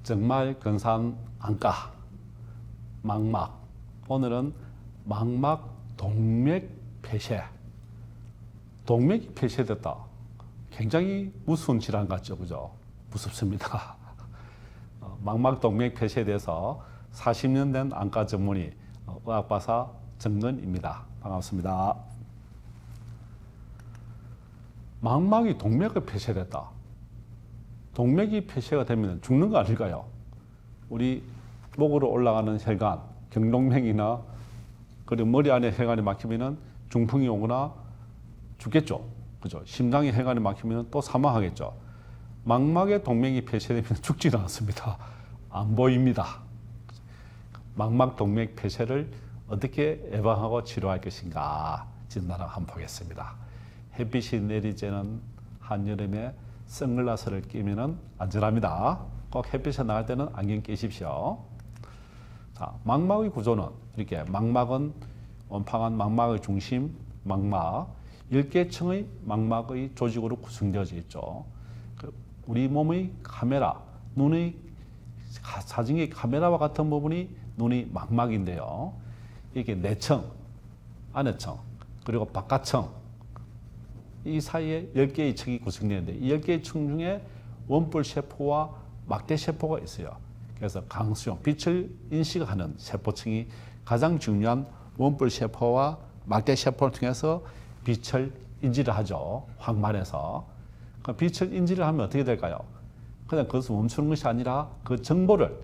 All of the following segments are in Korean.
정말 근사한 안과, 망막. 오늘은 망막 동맥 폐쇄. 동맥이 폐쇄됐다. 굉장히 무서운 질환 같죠, 그죠? 무섭습니다. 망막 동맥 폐쇄에 대해서 40년 된 안과 전문의 의학박사 정근입니다. 반갑습니다. 망막이 동맥을 폐쇄됐다. 동맥이 폐쇄가 되면 죽는 거 아닐까요? 우리 목으로 올라가는 혈관, 경동맥이나 그리고 머리 안에 혈관이 막히면 중풍이 오거나 죽겠죠. 그죠? 심장의 혈관이 막히면 또 사망하겠죠. 망막의 동맥이 폐쇄되면 죽지는 않습니다. 안 보입니다. 망막 동맥 폐쇄를 어떻게 예방하고 치료할 것인가 진단을 한번 보겠습니다. 햇빛이 내리쬐는 한여름에 선글라스를 끼면 안전합니다. 꼭 햇빛에 나갈 때는 안경 끼십시오. 자, 망막의 구조는 이렇게 망막은 원팡한 망막의 중심, 망막, 10개층의 망막의 조직으로 구성되어져 있죠. 우리 몸의 카메라, 눈의 사진기 카메라와 같은 부분이 눈의 망막인데요. 이게 내층, 안에층, 그리고 바깥층, 이 사이에 10개의 층이 구성되는데 이 10개의 층 중에 원뿔 세포와 막대 세포가 있어요. 그래서 강수용, 빛을 인식하는 세포층이 가장 중요한 원뿔 세포와 막대 세포를 통해서 빛을 인지를 하죠. 황만에서. 빛을 인지를 하면 어떻게 될까요? 그냥 그것을 멈추는 것이 아니라 그 정보를,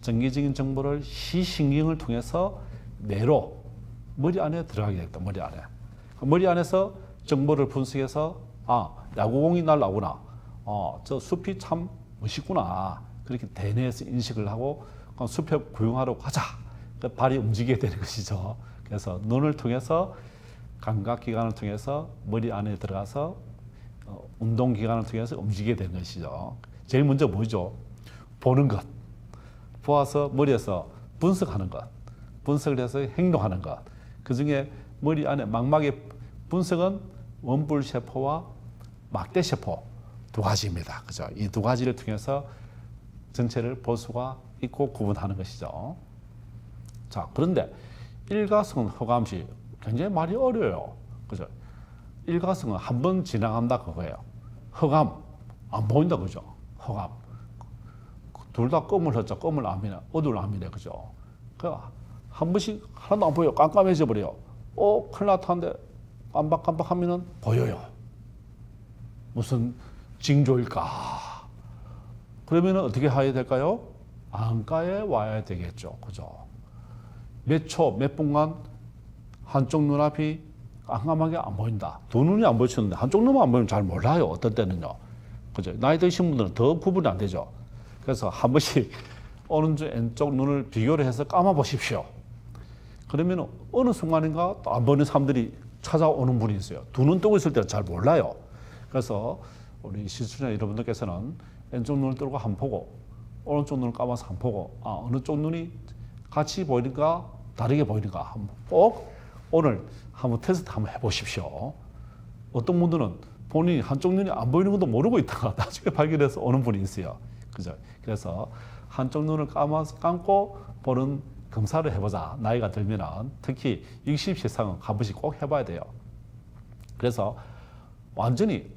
전기적인 정보를 시신경을 통해서 뇌로 머리 안에 들어가게 됩니다. 머리 안에. 머리 안에서 정보를 분석해서 야구공이 날라오구나. 저 숲이 참 멋있구나. 그렇게 대뇌에서 인식을 하고 숲에 구경하러 가자. 발이 움직이게 되는 것이죠. 그래서 눈을 통해서 감각기관을 통해서 머리 안에 들어가서 운동기관을 통해서 움직이게 되는 것이죠. 제일 먼저 뭐죠? 보는 것. 보아서 머리에서 분석하는 것. 분석을 해서 행동하는 것. 그 중에 머리 안에 망막의 분석은 원뿔 세포와 막대 세포 두 가지입니다. 그죠? 이 두 가지를 통해서 전체를 볼 수가 있고 구분하는 것이죠. 자, 그런데 일가성 호감시 굉장히 말이 어려워요. 그죠? 일가성은 한 번 지나간다 그거예요. 허감 안 보인다 그죠? 허감. 둘 다 껌을 했죠. 껌을 암이네, 어두울 암이네, 그죠? 한 번씩 하나도 안 보여. 깜깜해져 버려요. 큰일 났다는데 깜박깜박 하면은 보여요. 무슨 징조일까? 그러면은 어떻게 해야 될까요? 안과에 와야 되겠죠. 그죠? 몇 초, 몇 분간 한쪽 눈앞이 깜깜하게 안 보인다. 두 눈이 안 보이는데 한쪽 눈만 안 보이면 잘 몰라요. 어떤 때는요. 그죠? 나이 드신 분들은 더 구분이 안 되죠. 그래서 한 번씩 오른쪽, 왼쪽 눈을 비교를 해서 감아 보십시오. 그러면 어느 순간인가 또 안 보이는 사람들이 찾아오는 분이 있어요. 두 눈 뜨고 있을 때는 잘 몰라요. 그래서 우리 시청자 여러분들께서는 왼쪽 눈을 뜨고 한 번 보고 오른쪽 눈을 감아서 한 번 보고 어느 쪽 눈이 같이 보이는가 다르게 보이는가 한번 꼭 오늘 한번 테스트 한번 해보십시오. 어떤 분들은 본인이 한쪽 눈이 안 보이는 것도 모르고 있다가 나중에 발견해서 오는 분이 있어요. 그죠? 그래서 한쪽 눈을 감고 보는 검사를 해보자. 나이가 들면은 특히 60 이상은 한 번씩 꼭 해봐야 돼요. 그래서 완전히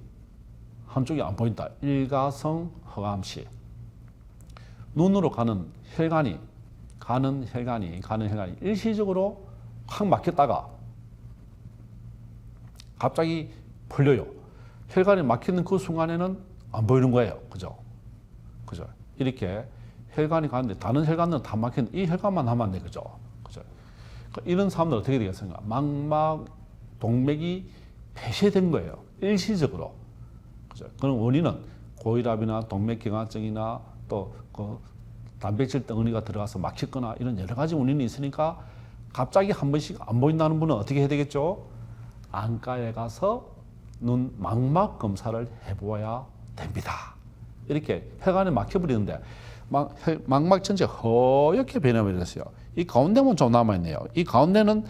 한쪽이 안 보인다. 일가성 허감시. 눈으로 가는 혈관이 일시적으로 확 막혔다가 갑자기 풀려요. 혈관이 막히는 그 순간에는 안 보이는 거예요. 그죠? 그죠? 이렇게 혈관이 가는데 다른 혈관은 다 막혔는데 이 혈관만 하면 안 돼. 그죠? 그죠? 이런 사람들 어떻게 되겠습니까? 망막 동맥이 폐쇄된 거예요. 일시적으로. 그죠? 그런 원인은 고혈압이나 동맥경화증이나 또 그 단백질 덩어리가 들어가서 막혔거나 이런 여러 가지 원인이 있으니까 갑자기 한 번씩 안 보인다는 분은 어떻게 해야 되겠죠? 안과에 가서 눈 망막 검사를 해보아야 됩니다. 이렇게 혈관이 막혀버리는데 망막 전체 허옇게 변해버렸어요. 이 가운데만 좀 남아있네요. 이 가운데는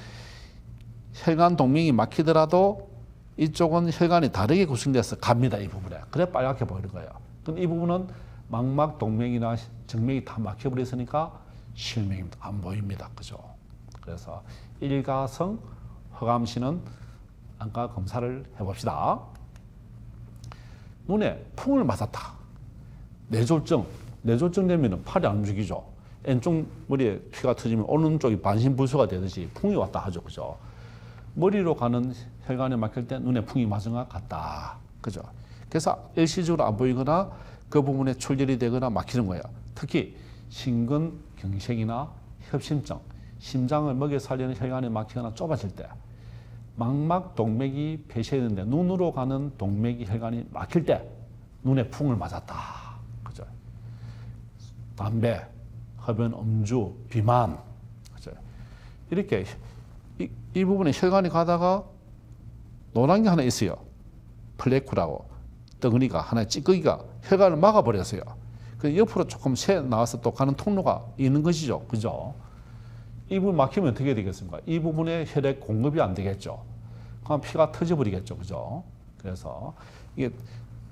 혈관 동맥이 막히더라도 이쪽은 혈관이 다르게 구성돼서 갑니다. 이 부분에. 그래 빨갛게 보이는 거예요. 근데 이 부분은 망막 동맥이나 정맥이 다 막혀버렸으니까 실명입니다. 안 보입니다. 그죠? 그래서 일가성 허감시는 안과 검사를 해봅시다. 눈에 풍을 맞았다. 뇌졸중 되면 팔이 안 움직이죠. 왼쪽 머리에 피가 터지면 오른쪽이 반신불수가 되듯이 풍이 왔다 하죠. 그죠? 머리로 가는 혈관에 막힐 때 눈에 풍이 맞은 것 같다. 그죠? 그래서 일시적으로 안 보이거나 그 부분에 출혈이 되거나 막히는 거예요. 특히 심근경색이나 협심증, 심장을 먹여 살리는 혈관에 막히거나 좁아질 때, 망막 동맥이 폐쇄되는데 눈으로 가는 동맥이 혈관이 막힐 때 눈에 풍을 맞았다. 그죠? 담배, 흡연, 음주, 비만, 그죠? 이렇게 이 부분에 혈관이 가다가 노란 게 하나 있어요. 플래크라고 덩어리가 하나 찌꺼기가 혈관을 막아버렸어요. 그 옆으로 조금 새 나와서 또 가는 통로가 있는 것이죠. 그죠? 이 부분 막히면 어떻게 되겠습니까? 이 부분에 혈액 공급이 안 되겠죠. 그럼 피가 터져버리겠죠. 그죠? 그래서 이게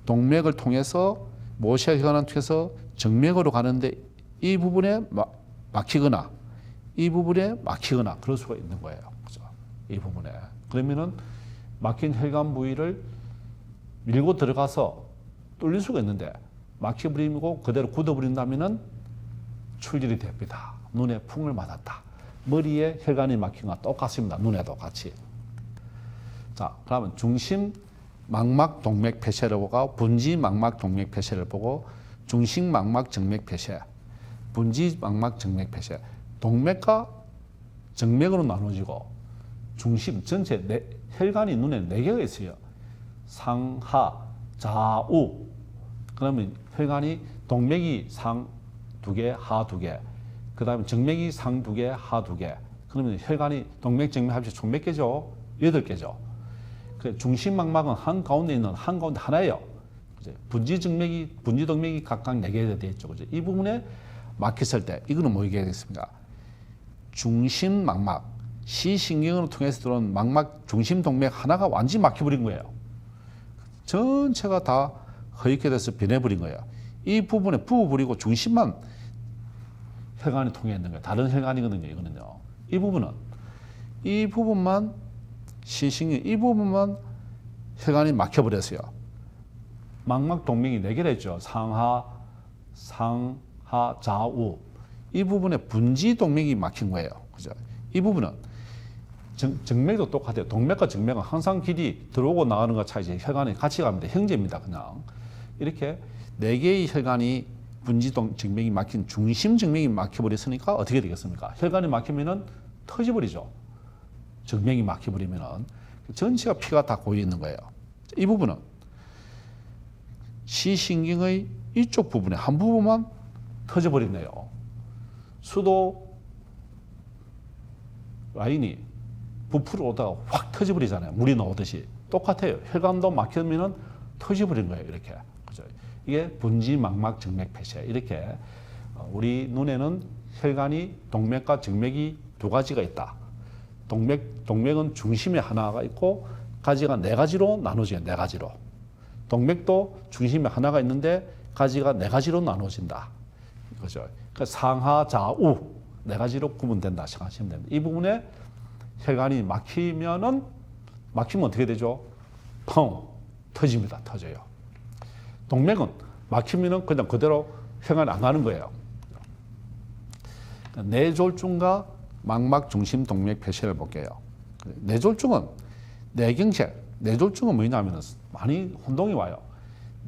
동맥을 통해서 모세혈관을 통해서 정맥으로 가는데 이 부분에 막히거나 이 부분에 막히거나 그럴 수가 있는 거예요. 그죠? 이 부분에. 그러면은 막힌 혈관 부위를 밀고 들어가서 뚫릴 수가 있는데 막혀버리고 그대로 굳어버린다면은 출혈이 됩니다. 눈에 풍을 맞았다. 머리에 혈관이 막힌 거와 똑같습니다. 눈에도 같이. 자, 그러면 중심 망막 동맥 폐쇄를 보고 분지 망막 동맥 폐쇄를 보고 중심 망막 정맥 폐쇄, 분지 망막 정맥 폐쇄. 동맥과 정맥으로 나눠지고 중심 전체 혈관이 눈에 4개가 있어요. 상하, 좌우. 그러면 혈관이 동맥이 상 2개, 하 2개. 그 다음에 정맥이 상 2개, 하 2개. 그러면 혈관이 동맥, 정맥 합쳐 총 몇 개죠? 8개죠. 그 중심망막은 한가운데 있는 한가운데 하나예요. 분지 동맥이 각각 4개가 되어 있죠. 그죠? 이 부분에 막혔을 때 이거는 뭐 얘기하겠습니까? 중심망막, 시신경을 통해서 들어온 망막 중심 동맥 하나가 완전히 막혀버린 거예요. 전체가 다 허옇게 돼서 변해버린 거예요. 이 부분에 부어버리고 중심만 혈관이 통해 있는 거예요. 다른 혈관이거든요. 이거는요. 이 부분만 시신경 이 부분만 혈관이 막혀버렸어요. 망막 동맥이 4개라 했죠. 상하, 좌우. 이 부분에 분지 동맥이 막힌 거예요. 그죠? 이 부분은 정맥도 똑같아요. 동맥과 정맥은 항상 길이 들어오고 나가는 것 차이지 혈관이 같이 갑니다. 형제입니다. 그냥 이렇게 4개의 혈관이 분지 정맥이 막힌 중심 정맥이 막혀버렸으니까 어떻게 되겠습니까? 혈관이 막히면은 터져버리죠. 정맥이 막혀버리면은 전체가 피가 다 고여 있는 거예요. 이 부분은 시신경의 이쪽 부분에 한 부분만 터져버리네요. 수도 라인이 부풀어 오다가 확 터져버리잖아요. 물이 나오듯이. 똑같아요. 혈관도 막히면은 터져버린 거예요. 이렇게. 그죠? 이게 분지 망막 정맥 폐쇄. 이렇게 우리 눈에는 혈관이 동맥과 정맥이 2가지가 있다. 동맥은 중심에 하나가 있고 가지가 4가지로 나눠져요. 4가지로. 동맥도 중심에 하나가 있는데 가지가 4가지로 나눠진다. 그죠? 그러니까 상하, 좌우 4가지로 구분된다 생각하시면 됩니다. 이 부분에 혈관이 막히면 어떻게 되죠? 펑 터집니다. 터져요. 동맥은 막히면 그냥 그대로 혈관이 안 가는 거예요. 뇌졸중과 망막 중심 동맥 폐쇄를 볼게요. 뇌졸중은 뇌경색. 뇌졸중은 뭐냐면 많이 혼동이 와요.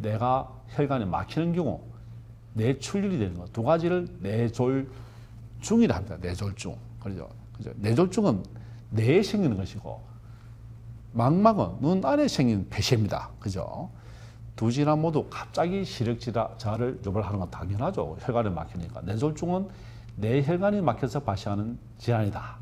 뇌가 혈관에 막히는 경우 뇌출혈이 되는 거. 2가지를 뇌졸중이라 합니다. 뇌졸중. 그렇죠? 뇌졸중은 뇌에 생기는 것이고 망막은 눈 안에 생기는 폐쇄입니다. 그죠? 2 질환 모두 갑자기 시력자를 유발하는 건 당연하죠. 혈관이 막히니까. 뇌졸중은 뇌혈관이 막혀서 발생하는 질환이다.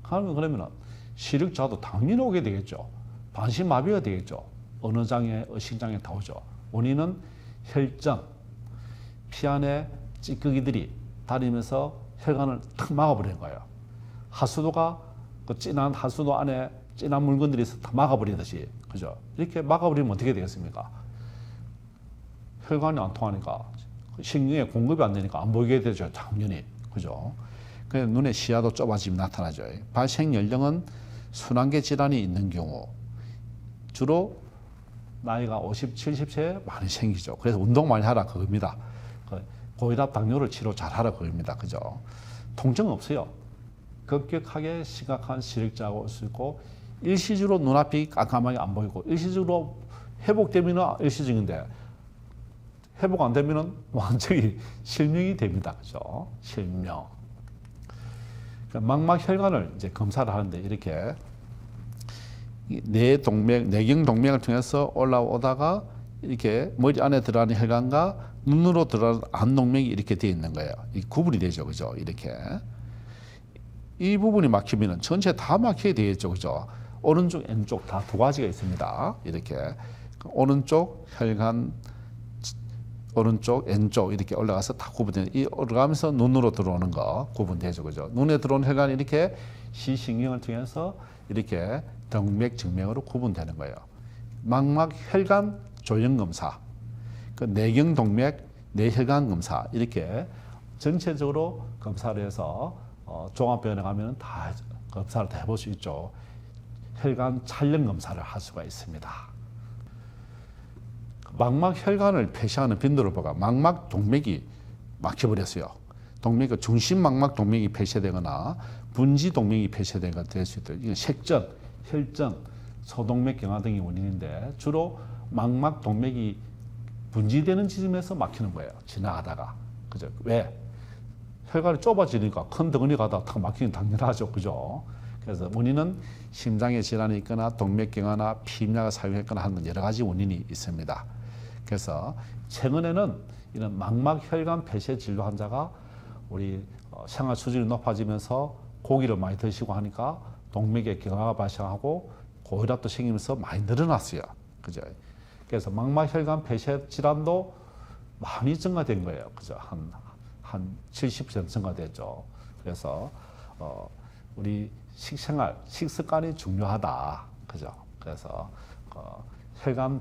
그러면 시력자도 당연히 오게 되겠죠. 반신마비가 되겠죠. 언어장애, 의식장애 다 오죠. 원인은 혈전, 피 안에 찌꺼기들이 다니면서 혈관을 탁 막아버리는 거예요. 하수도가 그 진한 하수도 안에 진한 물건들이 있어서 다 막아버리듯이. 그죠? 이렇게 막아버리면 어떻게 되겠습니까? 혈관이 안 통하니까 신경에 공급이 안 되니까 안 보이게 되죠, 당연히. 그죠? 그래서 눈의 시야도 좁아짐이 나타나죠. 발생 연령은 순환계 질환이 있는 경우 주로 나이가 50, 70세에 많이 생기죠. 그래서 운동 많이 하라 그겁니다. 고혈압, 당뇨를 치료 잘 하라 그겁니다. 그죠? 통증 없어요. 급격하게 심각한 시력자가 올 수 있고 일시적으로 눈앞이 깜깜하게 안 보이고 일시적으로 회복되면 일시적인데 회복 안 되면은 완전히 실명이 됩니다. 그죠? 실명. 망막 혈관을 이제 검사를 하는데 이렇게 내경 동맥을 통해서 올라오다가 이렇게 머리 안에 들어가는 혈관과 눈으로 들어가는 안동맥이 이렇게 되어 있는 거예요. 이 구분이 되죠, 그죠? 이렇게 이 부분이 막히면은 전체 다 막히게 되겠죠, 그죠? 오른쪽, 왼쪽 다 두 가지가 있습니다. 이렇게 오른쪽 혈관, 오른쪽, 왼쪽 이렇게 올라가서 다 구분되는 이 올라가면서 눈으로 들어오는 거 구분되죠, 그죠? 눈에 들어오는 혈관이 이렇게 시신경을 통해서 이렇게 동맥, 정맥으로 구분되는 거예요. 망막 혈관 조형 검사, 그 내경 동맥, 내혈관 검사 이렇게 전체적으로 검사를 해서 종합병원에 가면 다 검사를 다 해볼 수 있죠. 혈관 촬영 검사를 할 수가 있습니다. 망막 혈관을 폐쇄하는 빈도를 보가 망막 동맥이 막혀버렸어요. 동맥 중심 망막 동맥이 폐쇄되거나 분지 동맥이 폐쇄되거나 될 수 있도록 이건 색전, 혈전, 소동맥 경화 등이 원인인데 주로 망막 동맥이 분지되는 지점에서 막히는 거예요. 지나가다가. 그죠? 왜? 혈관이 좁아지니까 큰 덩어리 가다가 탁 막히는 당연하죠. 그죠? 그래서 원인은 심장의 질환이 있거나 동맥경화나 피임약을 사용했거나 하는 여러 가지 원인이 있습니다. 그래서 최근에는 이런 망막 혈관 폐쇄 진료 환자가 우리 생활 수준이 높아지면서 고기를 많이 드시고 하니까 동맥의 경화가 발생하고 고혈압도 생기면서 많이 늘어났어요. 그죠? 그래서 망막 혈관 폐쇄 질환도 많이 증가된 거예요. 그죠? 한 70% 증가됐죠. 그래서 우리 식생활, 식습관이 중요하다. 그죠? 그래서 혈관을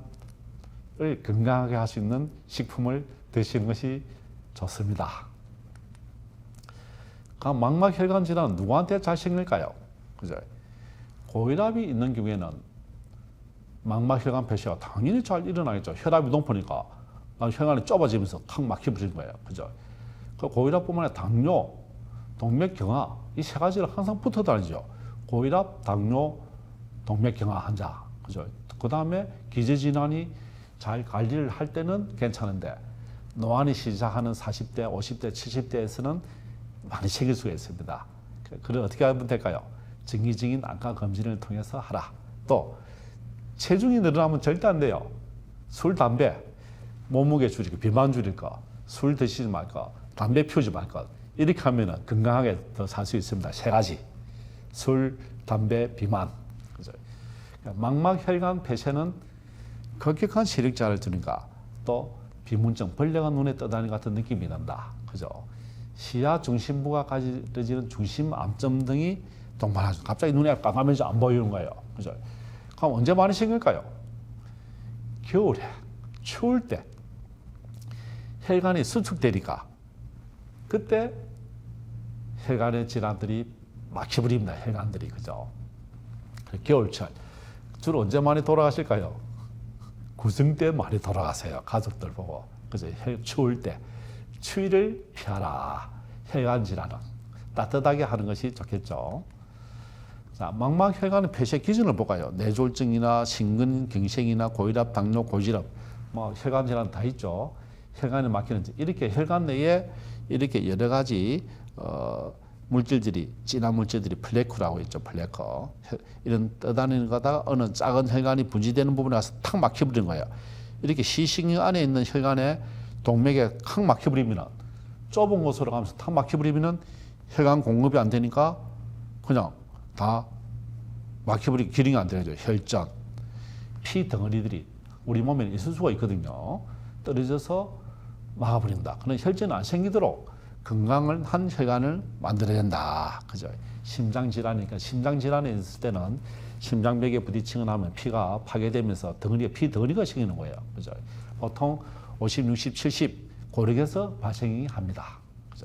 건강하게 할 수 있는 식품을 드시는 것이 좋습니다. 그럼 망막 혈관 질환은 누구한테 잘 생길까요? 그죠? 고혈압이 있는 경우에는 망막 혈관 폐쇄가 당연히 잘 일어나겠죠. 혈압이 높으니까 혈관이 좁아지면서 탁 막혀버린 거예요. 그죠? 그 고혈압뿐만 아니라 당뇨, 동맥경화 이 세 가지를 항상 붙어 다니죠. 고혈압, 당뇨, 동맥경화 환자. 그죠? 그 다음에 기저질환이 잘 관리를 할 때는 괜찮은데 노안이 시작하는 40대, 50대, 70대에서는 많이 생길 수가 있습니다. 그걸 어떻게 하면 될까요? 정기적인 안과 검진을 통해서 하라. 또 체중이 늘어나면 절대 안 돼요. 술, 담배, 몸무게 줄일 거, 비만 줄일 거, 술 드시지 말 거, 담배 피우지 말 것. 이렇게 하면 건강하게 더 살 수 있습니다. 세 가지. 술, 담배, 비만. 그죠? 망막 혈관 폐쇄는 급격한 시력자를 주니까 또 비문증, 벌레가 눈에 떠다니는 같은 느낌이 난다. 그죠? 시야 중심부가 가려지는 중심 암점 등이 동반하죠. 갑자기 눈에 깜깜해져 안 보이는 거예요. 그죠? 그럼 언제 많이 생길까요? 겨울에, 추울 때 혈관이 수축되니까 그때 혈관의 질환들이 막혀버립니다. 혈관들이. 그죠? 겨울철. 주로 언제 많이 돌아가실까요? 구정 때 많이 돌아가세요. 가족들 보고. 그죠? 추울 때. 추위를 피하라. 혈관 질환은. 따뜻하게 하는 것이 좋겠죠. 자, 망막 혈관 폐쇄 기준을 볼까요? 뇌졸중이나 심근경색이나 고혈압, 당뇨, 고지혈압, 뭐 혈관 질환 다 있죠. 혈관이 막히는지 이렇게 혈관 내에 이렇게 여러 가지 물질들이 진한 물질들이 플래크라고 있죠. 플래크 이런 떠다니는 거다가 어느 작은 혈관이 분지되는 부분에 가서 탁 막혀버리는 거예요. 이렇게 시신경 안에 있는 혈관에 동맥에 탁 막혀버리면 좁은 곳으로 가면서 탁 막혀버리면 혈관 공급이 안 되니까 그냥 다 막혀버리고 기능이 안 되죠. 혈전, 피 덩어리들이 우리 몸에 있을 수가 있거든요. 떨어져서 막아버린다. 그런 혈전이 안 생기도록 건강을 한 혈관을 만들어야 된다. 그죠? 심장질환이니까 심장질환이 있을 때는 심장벽에 부딪히거나 하면 피가 파괴되면서 덩어리가 피 덩어리가 생기는 거예요. 그죠? 보통 50, 60, 70 고력에서 발생이 합니다. 그죠?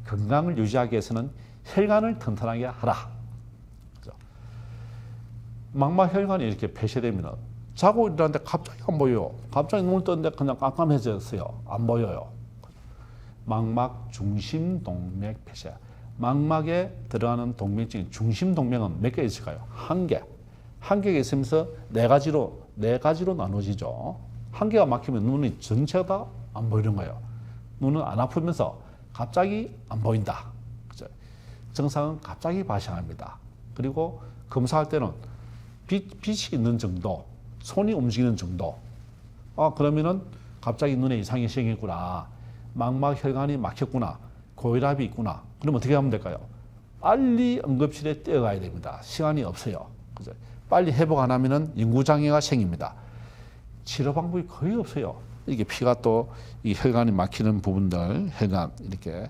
건강을 유지하기 위해서는 혈관을 튼튼하게 하라. 그죠? 망막혈관이 이렇게 폐쇄되면 자고 일어났는데 갑자기 안 보여요. 갑자기 눈을 떴는데 그냥 깜깜해졌어요. 안 보여요. 망막 중심동맥 폐쇄. 망막에 들어가는 동맥 중에 중심동맥은 몇 개 있을까요? 한 개. 한 개가 있으면서 네 가지로 나눠지죠. 한 개가 막히면 눈이 전체가 다 안 보이는 거예요. 눈은 안 아프면서 갑자기 안 보인다. 그죠? 증상은 갑자기 발생합니다. 그리고 검사할 때는 빛이 있는 정도, 손이 움직이는 정도. 그러면은 갑자기 눈에 이상이 생겼구나. 망막혈관이 막혔구나. 고혈압이 있구나. 그럼 어떻게 하면 될까요? 빨리 응급실에 뛰어가야 됩니다. 시간이 없어요. 그죠? 빨리 회복 안 하면은 인구장애가 생깁니다. 치료 방법이 거의 없어요. 이게 피가 또 이 혈관이 막히는 부분들, 혈관 이렇게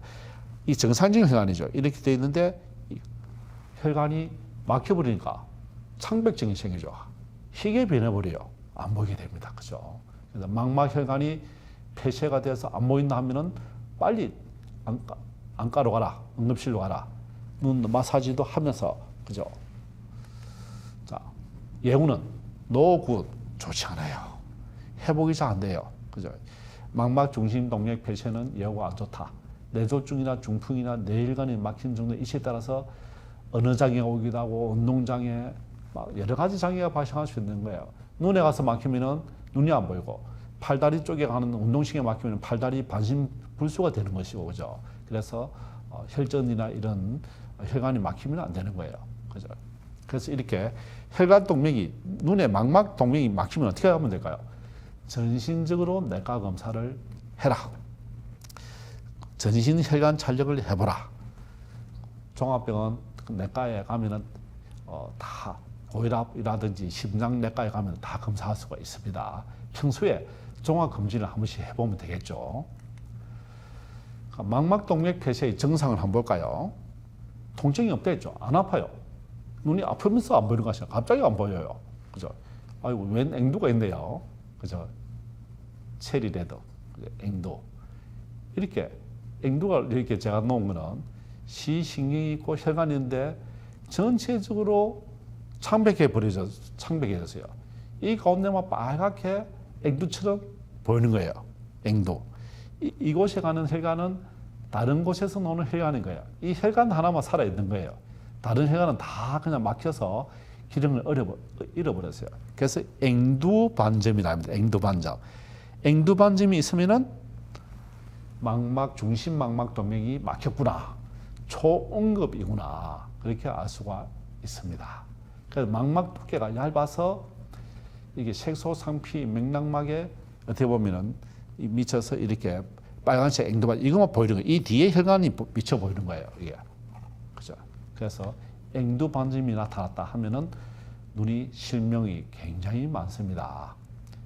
이 정상적인 혈관이죠. 이렇게 돼 있는데 혈관이 막혀버리니까 창백증이 생기죠. 희게 변해버려요. 안 보이게 됩니다. 그죠? 그래서 망막혈관이 폐쇄가 돼서 안 보인다 하면은 빨리 안과로 가라. 응급실로 가라. 눈 마사지도 하면서, 그죠? 자, 예후는 노굿 좋지 않아요. 회복이 잘 안 돼요. 그죠? 망막 중심 동맥 폐쇄는 예후가 안 좋다. 뇌졸중이나 중풍이나 뇌혈관이 막힌 정도의 이치에 따라서 언어 장애가 오기도 하고 운동 장애, 막 여러 가지 장애가 발생할 수 있는 거예요. 눈에 가서 막히면은 눈이 안 보이고, 팔다리 쪽에 가는 운동신경에 막히면 팔다리 반신불수가 되는 것이고, 그죠? 그래서 혈전이나 이런 혈관이 막히면 안 되는 거예요. 그죠? 그래서 이렇게 혈관 동맥이, 눈에 망막 동맥이 막히면 어떻게 하면 될까요? 전신적으로 내과 검사를 해라. 전신 혈관 촬영을 해보라. 종합병원 내과에 가면은 다 고혈압이라든지 심장내과에 가면 다 검사할 수가 있습니다. 평소에 종합검진을 한 번씩 해보면 되겠죠. 망막동맥 폐쇄의 증상을 한번 볼까요? 통증이 없다했죠. 안 아파요. 눈이 아프면서 안 보이는 것이 아니라 갑자기 안 보여요. 그죠? 아이고, 웬 앵두가 있네요. 그죠? 체리레드, 앵두. 이렇게, 앵두가 이렇게 제가 놓은 거는 시신경이 있고 혈관이 있는데 전체적으로 창백해졌어요. 이 가운데만 빨갛게 앵두처럼 보이는 거예요. 앵두. 이곳에 가는 혈관은 다른 곳에서 노는 혈관인 거예요. 이 혈관 하나만 살아있는 거예요. 다른 혈관은 다 그냥 막혀서 기능을 잃어버렸어요. 그래서 앵두반점이라 합니다. 앵두반점. 앵두반점이 있으면은 중심 망막 동맥이 막혔구나. 초응급이구나. 그렇게 알 수가 있습니다. 그래서 망막 두께가 얇아서 이게 색소상피 맥락막에 어떻게 보면은 미쳐서 이렇게 빨간색 앵두반 이것만 보이는 거예요. 이 뒤에 혈관이 미쳐 보이는 거예요. 이게. 그죠? 그래서 앵두반점이 나타났다 하면은 눈이 실명이 굉장히 많습니다.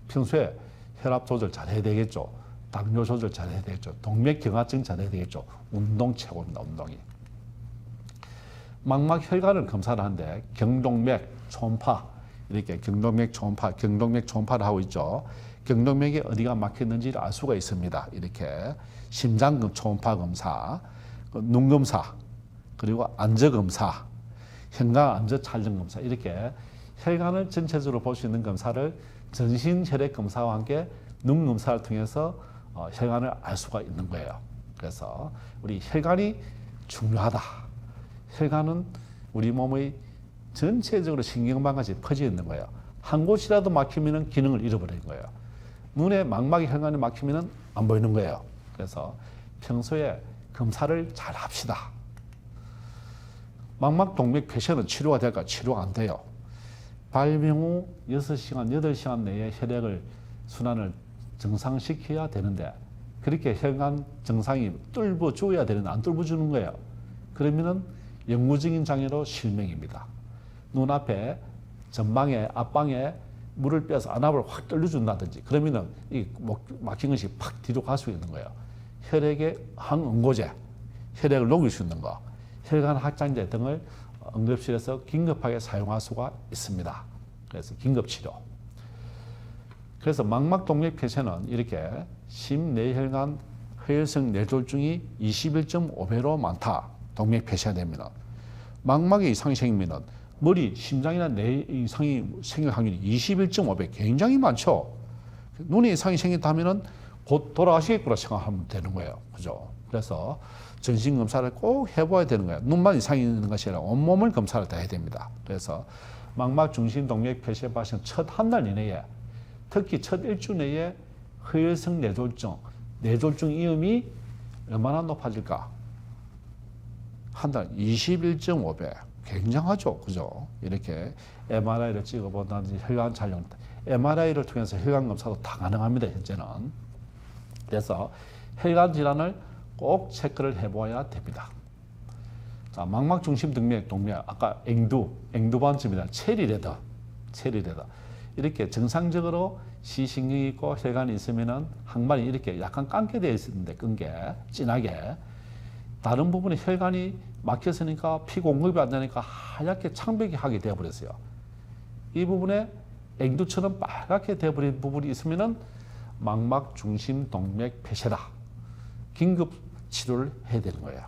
평소에 혈압 조절 잘 해야 되겠죠. 당뇨 조절 잘 해야 되겠죠. 동맥경화증 잘 해야 되겠죠. 운동 최고입니다. 운동이. 망막 혈관을 검사를 하는데 경동맥, 초음파 이렇게 경동맥, 초음파를 하고 있죠. 경동맥이 어디가 막혔는지를 알 수가 있습니다. 이렇게 심장 초음파 검사, 눈 검사, 그리고 안저 검사, 현관 안저 촬영 검사 이렇게 혈관을 전체적으로 볼 수 있는 검사를 전신 혈액 검사와 함께 눈 검사를 통해서 혈관을 알 수가 있는 거예요. 그래서 우리 혈관이 중요하다. 혈관은 우리 몸의 전체적으로 신경망까지 퍼져 있는 거예요. 한 곳이라도 막히면 기능을 잃어버리는 거예요. 눈에 망막의 혈관이 막히면 안 보이는 거예요. 그래서 평소에 검사를 잘 합시다. 망막 동맥 폐쇄는 치료가 될까? 치료가 안 돼요. 발병 후 6시간, 8시간 내에 혈액을 순환을 정상시켜야 되는데 그렇게 혈관 정상이 뚫어줘야 되는데 안 뚫어주는 거예요. 그러면은 영구적인 장애로 실명입니다. 눈앞에 전방에 앞방에 물을 빼서 안압을 확 떨려준다든지 그러면은 이 막힌 것이 팍 뒤로 갈 수 있는 거예요. 혈액의 항응고제, 혈액을 녹일 수 있는 거, 혈관 확장제 등을 응급실에서 긴급하게 사용할 수가 있습니다. 그래서 긴급치료. 그래서 망막 동맥 폐쇄는 이렇게 심내혈관 허혈성 뇌졸중이 21.5배로 많다. 동맥 폐쇄가 됩니다. 망막에 이상이 생기면은 머리, 심장이나 뇌 이상이 생길 확률이 21.5배, 굉장히 많죠. 눈에 이상이 생긴다면은 곧 돌아가시겠구나 생각하면 되는 거예요. 그죠? 그래서 전신 검사를 꼭 해봐야 되는 거예요. 눈만 이상이 있는 것이 아니라 온몸을 검사를 다 해야 됩니다. 그래서 망막 중심 동맥 폐쇄 발생 첫 한 달 이내에, 특히 첫 일주 내에 허혈성 뇌졸중 위험이 얼마나 높아질까? 한 달 21.5배. 굉장하죠. 그죠? 이렇게 MRI를 찍어본다든지 혈관 촬영, MRI를 통해서 혈관 검사도 다 가능합니다. 현재는. 그래서 혈관 질환을 꼭 체크를 해봐야 됩니다. 자, 망막 중심 동맥, 아까 앵두반쯤이다. 체리레더. 이렇게 정상적으로 시신경이 있고 혈관이 있으면은 항반이 이렇게 약간 감게 되어 있는데, 진하게. 다른 부분에 혈관이 막혔으니까 피 공급이 안 되니까 하얗게 창백이 하게 되어버렸어요. 이 부분에 앵두처럼 빨갛게 되어버린 부분이 있으면은 망막 중심 동맥 폐쇄다. 긴급 치료를 해야 되는 거예요.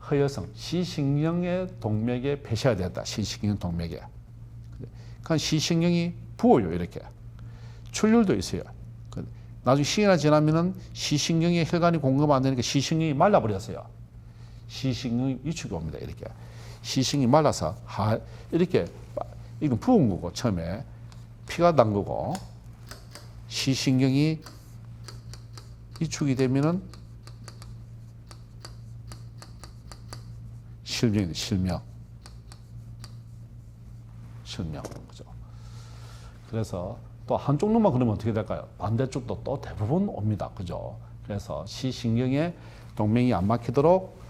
허혈성, 시신경의 동맥에 폐쇄가 되었다. 시신경 동맥에. 그러니까 시신경이 부어요. 이렇게. 출혈도 있어요. 나중에 시간이 지나면은 시신경에 혈관이 공급 안 되니까 시신경이 말라버렸어요. 시신경이 위축이 옵니다. 이렇게. 시신경이 말라서 이렇게 이건 부은 거고, 처음에 피가 난 거고, 시신경이 위축이 되면은 실명. 그죠? 그래서 또 한쪽 눈만 그러면 어떻게 될까요? 반대쪽도 또 대부분 옵니다. 그죠? 그래서 시신경에 동맥이 안 막히도록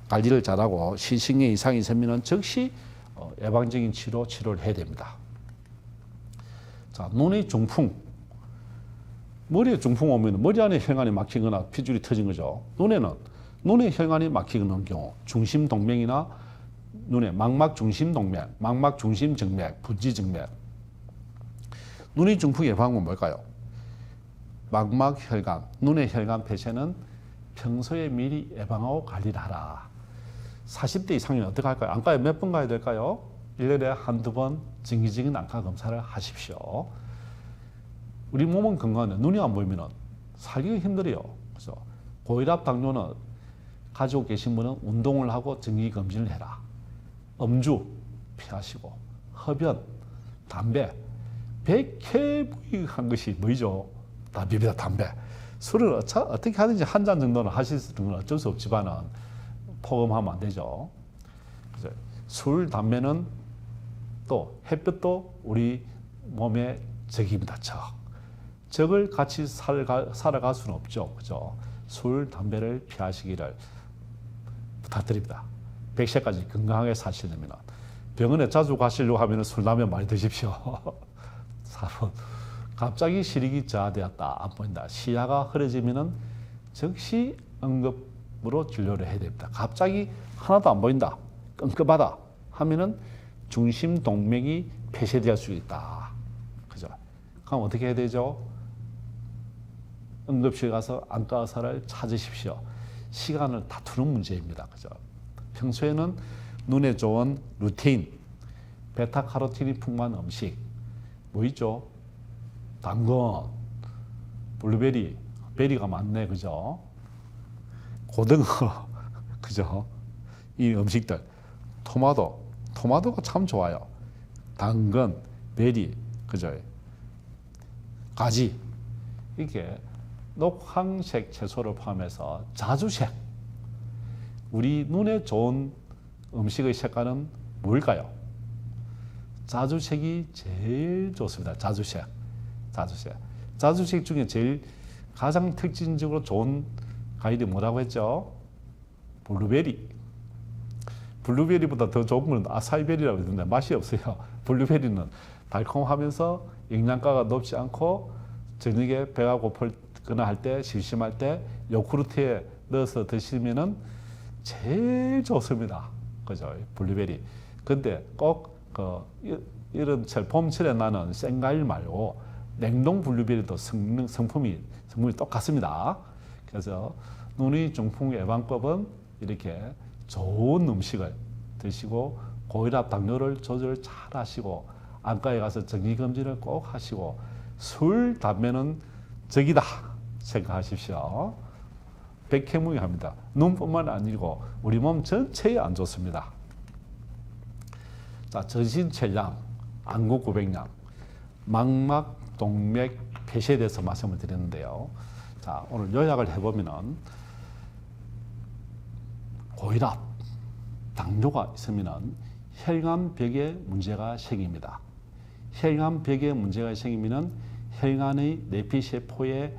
관리를 잘하고 시신경 이상이 있으면 즉시 예방적인 치료를 해야 됩니다. 자, 눈의 중풍. 머리에 중풍 오면 머리 안에 혈관이 막히거나 핏줄이 터진 거죠. 눈에 혈관이 막히는 경우, 중심 동맥이나 눈에 망막 중심 동맥, 망막 중심 정맥, 분지 정맥. 눈의 중풍 예방은 뭘까요? 망막 혈관, 눈의 혈관 폐쇄는 평소에 미리 예방하고 관리를 하라. 40대 이상이면 어떻게 할까요? 안과에 몇 번 가야 될까요? 1년에 한두 번 정기적인 안과 검사를 하십시오. 우리 몸은 건강한데 눈이 안 보이면 살기가 힘들어요. 그래서 고혈압, 당뇨는 가지고 계신 분은 운동을 하고 정기 검진을 해라. 음주 피하시고, 흡연, 담배, 백해무익한 것이 뭐죠? 담배입니다. 담배. 술을 어떻게 하든지 한 잔 정도는 하실 수 있는 건 어쩔 수 없지만은 포함하면 안 되죠. 그래서 술, 담배는 또 햇볕도 우리 몸의 적입니다. 적을 같이 살아갈 수는 없죠. 그죠? 술, 담배를 피하시기를 부탁드립니다. 100세까지 건강하게 사시려면 병원에 자주 가시려고 하면 술, 담배 많이 드십시오. 4번. 갑자기 시력이 저하되었다. 안 보인다. 시야가 흐려지면 즉시 응급으로 진료를 해야 됩니다. 갑자기 하나도 안 보인다. 끔끔하다. 하면은 중심 동맥이 폐쇄될 수 있다. 그죠? 그럼 어떻게 해야 되죠? 응급실 가서 안과 의사를 찾으십시오. 시간을 다투는 문제입니다. 그죠? 평소에는 눈에 좋은 루테인, 베타카로틴이 풍부한 음식, 뭐 있죠? 당근, 블루베리, 베리가 많네, 그죠? 고등어, 그죠? 이 음식들, 토마토가 참 좋아요. 당근, 베리, 그죠? 가지, 이게 녹황색 채소를 포함해서 자주색, 우리 눈에 좋은 음식의 색깔은 뭘까요? 자주색이 제일 좋습니다. 자주색 중에 제일 가장 특징적으로 좋은 과일이 뭐라고 했죠? 블루베리보다 더 좋은 건 아사이베리라고 했는데 맛이 없어요. 블루베리는 달콤하면서 영양가가 높지 않고 저녁에 배가 고플거나 할 때, 심심할 때 요구르트에 넣어서 드시면은 제일 좋습니다. 그죠? 블루베리. 근데 꼭 이런 봄철에 나는 생과일 말고 냉동 블루베리도 성분이 똑같습니다. 그래서 눈의 중풍 예방법은 이렇게 좋은 음식을 드시고 고혈압 당뇨를 조절 잘 하시고 안과에 가서 정기검진을 꼭 하시고 술, 담배는 적이다 생각하십시오. 백해무익합니다. 눈뿐만 아니고 우리 몸 전체에 안 좋습니다. 자, 전신체량, 안구구백량, 망막, 동맥, 폐쇄에 대해서 말씀을 드렸는데요. 자, 오늘 요약을 해보면은 고혈압, 당뇨가 있으면은 혈관벽에 문제가 생깁니다. 혈관벽에 문제가 생기면은 혈관의 내피세포에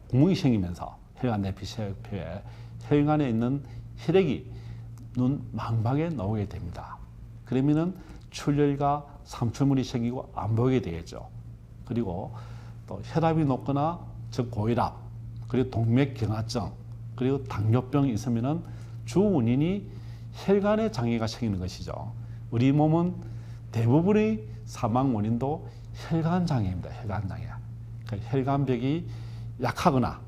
구멍이 생기면서 혈관 내피세포에 혈관에 있는 혈액이 눈 망막에 나오게 됩니다. 그러면은 출혈과 삼출물이 생기고 안 보이게 되겠죠. 그리고 또 혈압이 높거나 즉 고혈압, 그리고 동맥경화증, 그리고 당뇨병이 있으면은 주 원인이 혈관에 장애가 생기는 것이죠. 우리 몸은 대부분의 사망 원인도 혈관 장애입니다. 혈관 장애. 그러니까 혈관벽이 약하거나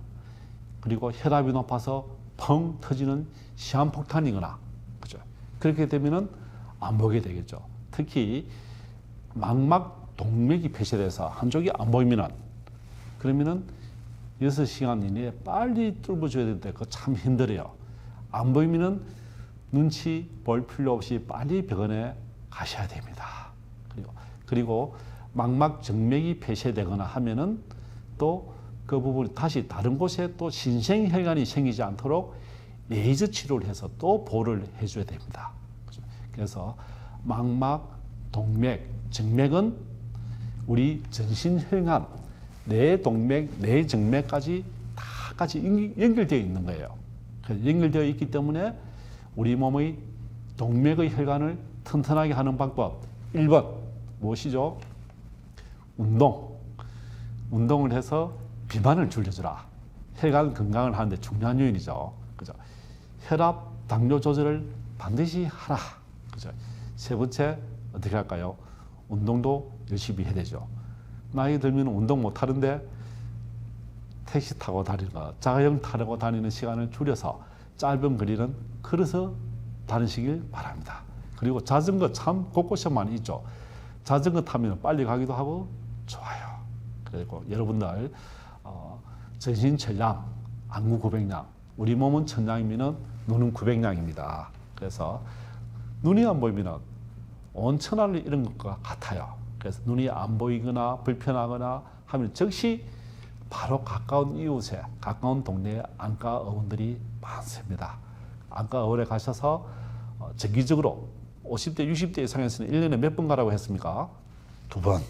그리고 혈압이 높아서 펑 터지는 시한폭탄이거나 그죠. 그렇게 되면은 안 보게 되겠죠. 특히 망막 동맥이 폐쇄돼서 한쪽이 안 보이면은 그러면은 6시간 이내에 빨리 뚫어줘야 되는데 그거 참 힘들어요. 안 보이면은 눈치 볼 필요 없이 빨리 병원에 가셔야 됩니다. 그리고 망막 정맥이 폐쇄되거나 하면은 또 그 부분 다시 다른 곳에 또 신생혈관이 생기지 않도록 레이저 치료를 해서 또 보호를 해줘야 됩니다. 그래서 망막, 동맥, 정맥은 우리 전신혈관, 내 동맥, 내 정맥까지 다 같이 연결되어 있는 거예요. 연결되어 있기 때문에 우리 몸의 동맥의 혈관을 튼튼하게 하는 방법 1번 무엇이죠? 운동을 해서 비만을 줄여주라. 혈관 건강을 하는데 중요한 요인이죠. 그죠? 혈압, 당뇨 조절을 반드시 하라. 그죠? 세 번째 어떻게 할까요? 운동도 열심히 해야 되죠. 나이 들면 운동 못 하는데 택시 타고 다니거나 자가용 타고 다니는 시간을 줄여서 짧은 거리는 걸어서 다니시길 바랍니다. 그리고 자전거 참 곳곳에 많이 있죠. 자전거 타면 빨리 가기도 하고 좋아요. 그리고 여러분들 전신체량, 안구구백량, 우리 몸은 천량이면 눈은 구백량입니다. 그래서 눈이 안 보이면 온 천하를 잃은 것과 같아요. 그래서 눈이 안 보이거나 불편하거나 하면 즉시 바로 가까운 이웃에, 가까운 동네에 안과 의원들이 많습니다. 안과 의원에 가셔서 정기적으로 50대, 60대 이상에서는 1년에 몇 번 가라고 했습니까? 2번.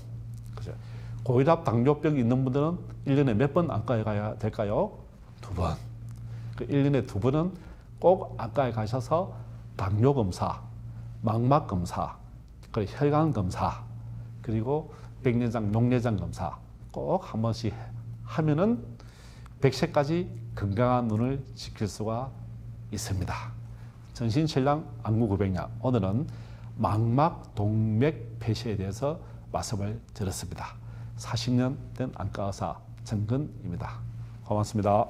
그죠? 고혈압, 당뇨병이 있는 분들은 1년에 몇 번 안과에 가야 될까요? 2번. 그 1년에 2번은 꼭 안과에 가셔서 당뇨 검사, 망막 검사, 그리고 혈관 검사, 그리고 백내장, 녹내장 검사 꼭 한 번씩 하면은 100세까지 건강한 눈을 지킬 수가 있습니다. 전신체량, 안구구백량. 오늘은 망막, 동맥 폐쇄에 대해서 말씀을 드렸습니다. 40년 된 안과 의사 정근입니다. 고맙습니다.